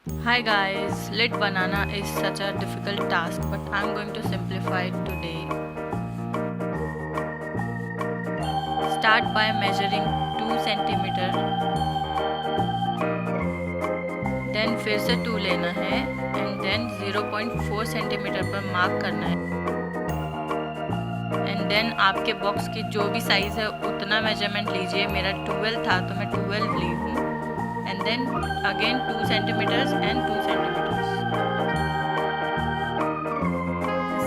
Hi guys, lit banana is such a difficult task, but I'm going to simplify it today. Start by measuring 2 centimeter, then फिर से 2 लेना है and then 0.4 centimeter पर mark करना है and then आपके box की जो भी साइज़ है उतना मेजरमेंट लीजिए। मेरा 12 था तो मैं 12 ली हूँ and then again 2 centimeters and 2 centimeters.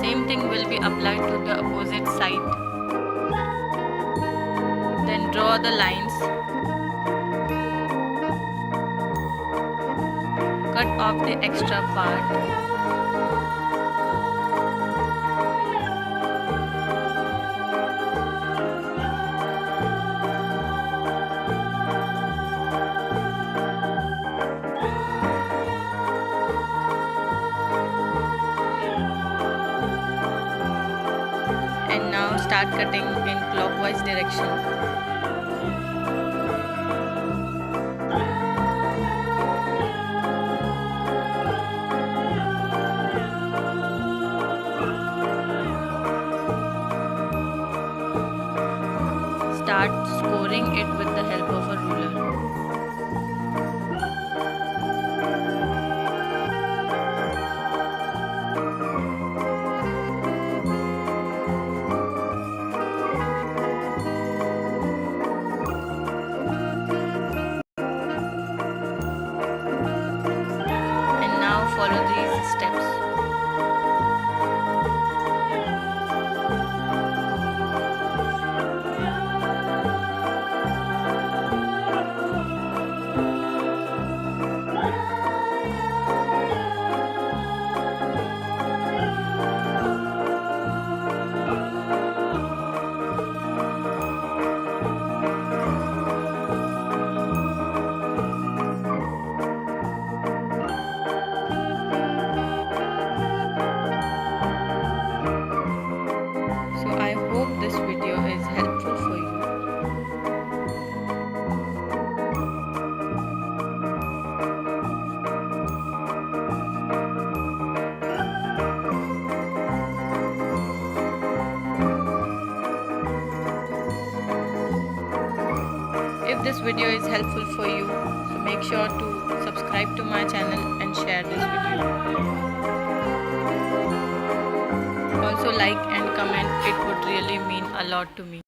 Same thing will be applied to the opposite side. Then draw the lines. Cut off the extra part. And now start cutting in clockwise direction. Start scoring it with the help of a ruler. And now follow these steps. So I hope this video is helpful for you. If this video is helpful for you, so make sure to subscribe to my channel and share this video. Also like and comment, it would really mean a lot to me.